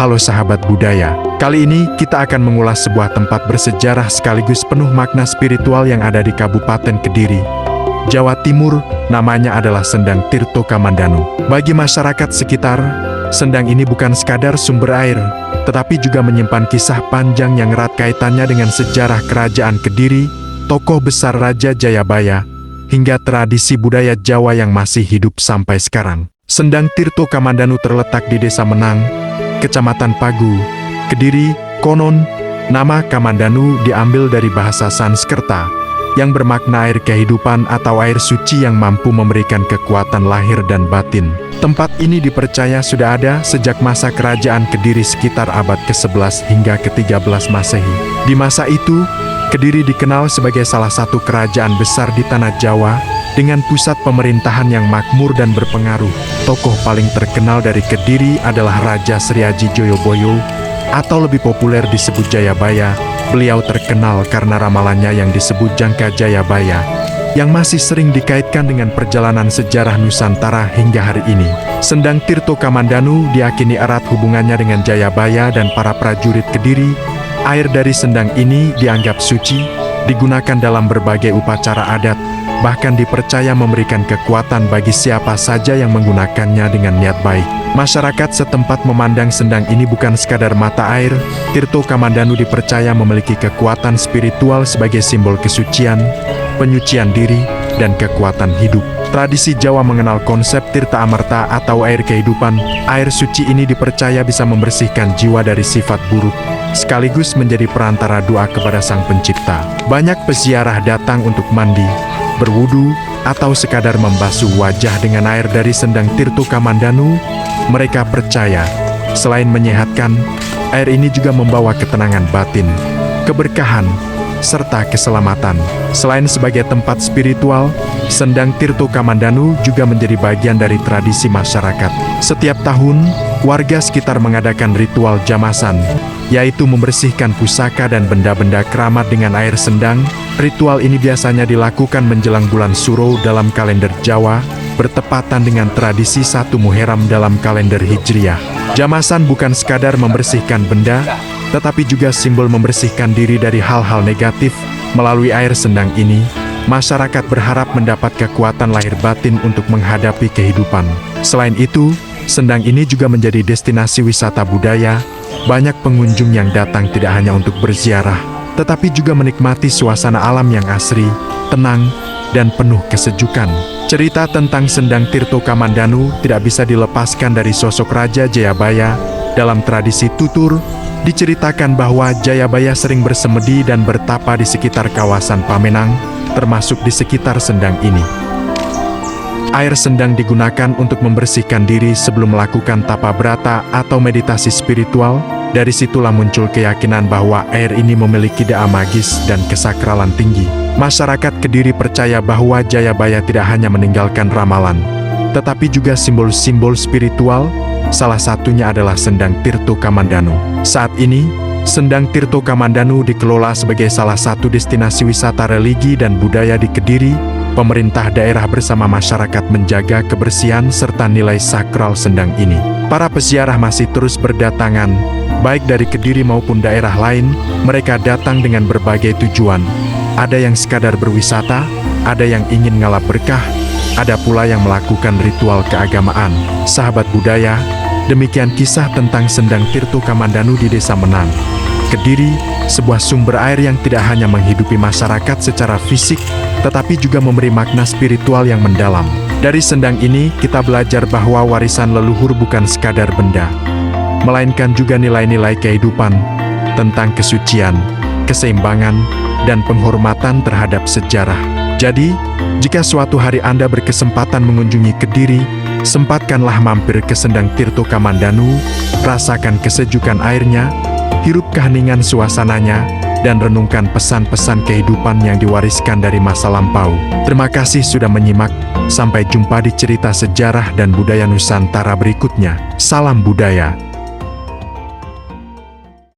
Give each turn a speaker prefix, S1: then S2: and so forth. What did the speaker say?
S1: Halo sahabat budaya, kali ini kita akan mengulas sebuah tempat bersejarah sekaligus penuh makna spiritual yang ada di Kabupaten Kediri, Jawa Timur. Namanya adalah Sendang Tirto Kamandanu. Bagi masyarakat sekitar, sendang ini bukan sekadar sumber air, tetapi juga menyimpan kisah panjang yang erat kaitannya dengan sejarah kerajaan Kediri, tokoh besar Raja Jayabaya, hingga tradisi budaya Jawa yang masih hidup sampai sekarang. Sendang Tirto Kamandanu terletak di Desa Menang, Kecamatan Pagu, Kediri. Konon, nama Kamandanu diambil dari bahasa Sanskerta, yang bermakna air kehidupan atau air suci yang mampu memberikan kekuatan lahir dan batin. Tempat ini dipercaya sudah ada sejak masa kerajaan Kediri sekitar abad ke-11 hingga ke-13 Masehi. Di masa itu, Kediri dikenal sebagai salah satu kerajaan besar di tanah Jawa, dengan pusat pemerintahan yang makmur dan berpengaruh. Tokoh paling terkenal dari Kediri adalah Raja Sriaji Joyoboyo, atau lebih populer disebut Jayabaya. Beliau terkenal karena ramalannya yang disebut Jangka Jayabaya, yang masih sering dikaitkan dengan perjalanan sejarah Nusantara hingga hari ini. Sendang Tirto Kamandanu diyakini erat hubungannya dengan Jayabaya dan para prajurit Kediri. Air dari sendang ini dianggap suci, digunakan dalam berbagai upacara adat, bahkan dipercaya memberikan kekuatan bagi siapa saja yang menggunakannya dengan niat baik. Masyarakat setempat memandang sendang ini bukan sekadar mata air. Tirto Kamandanu dipercaya memiliki kekuatan spiritual sebagai simbol kesucian, penyucian diri, dan kekuatan hidup. Tradisi Jawa mengenal konsep Tirta Amarta atau air kehidupan. Air suci ini dipercaya bisa membersihkan jiwa dari sifat buruk, sekaligus menjadi perantara doa kepada Sang Pencipta. Banyak peziarah datang untuk mandi, berwudu, atau sekadar membasuh wajah dengan air dari Sendang Tirto Kamandanu. Mereka percaya, selain menyehatkan, air ini juga membawa ketenangan batin, keberkahan, serta keselamatan. Selain sebagai tempat spiritual, Sendang Tirto Kamandanu juga menjadi bagian dari tradisi masyarakat. Setiap tahun, warga sekitar mengadakan ritual jamasan, yaitu membersihkan pusaka dan benda-benda keramat dengan air sendang. Ritual ini biasanya dilakukan menjelang bulan Suro dalam kalender Jawa, bertepatan dengan tradisi 1 Muharram dalam kalender Hijriah. Jamasan bukan sekadar membersihkan benda, tetapi juga simbol membersihkan diri dari hal-hal negatif. Melalui air sendang ini, masyarakat berharap mendapat kekuatan lahir batin untuk menghadapi kehidupan. Selain itu, sendang ini juga menjadi destinasi wisata budaya. Banyak pengunjung yang datang tidak hanya untuk berziarah, tetapi juga menikmati suasana alam yang asri, tenang, dan penuh kesejukan. Cerita tentang Sendang Tirto Kamandanu tidak bisa dilepaskan dari sosok Raja Jayabaya. Dalam tradisi tutur, diceritakan bahwa Jayabaya sering bersemedi dan bertapa di sekitar kawasan Pamenang, termasuk di sekitar sendang ini. Air sendang digunakan untuk membersihkan diri sebelum melakukan tapa brata atau meditasi spiritual. Dari situlah muncul keyakinan bahwa air ini memiliki daya magis dan kesakralan tinggi. Masyarakat Kediri percaya bahwa Jayabaya tidak hanya meninggalkan ramalan, tetapi juga simbol-simbol spiritual. Salah satunya adalah Sendang Tirto Kamandanu. Saat ini, Sendang Tirto Kamandanu dikelola sebagai salah satu destinasi wisata religi dan budaya di Kediri. Pemerintah daerah bersama masyarakat menjaga kebersihan serta nilai sakral sendang ini. Para peziarah masih terus berdatangan, baik dari Kediri maupun daerah lain. Mereka datang dengan berbagai tujuan. Ada yang sekadar berwisata, ada yang ingin ngalap berkah, ada pula yang melakukan ritual keagamaan. Sahabat budaya, demikian kisah tentang Sendang Tirto Kamandanu di Desa Menang, Kediri, sebuah sumber air yang tidak hanya menghidupi masyarakat secara fisik, tetapi juga memberi makna spiritual yang mendalam. Dari sendang ini, kita belajar bahwa warisan leluhur bukan sekadar benda, melainkan juga nilai-nilai kehidupan, tentang kesucian, keseimbangan, dan penghormatan terhadap sejarah. Jadi, jika suatu hari Anda berkesempatan mengunjungi Kediri, sempatkanlah mampir ke Sendang Tirto Kamandanu, rasakan kesejukan airnya, hirup keheningan suasananya, dan renungkan pesan-pesan kehidupan yang diwariskan dari masa lampau. Terima kasih sudah menyimak. Sampai jumpa di cerita sejarah dan budaya Nusantara berikutnya. Salam budaya.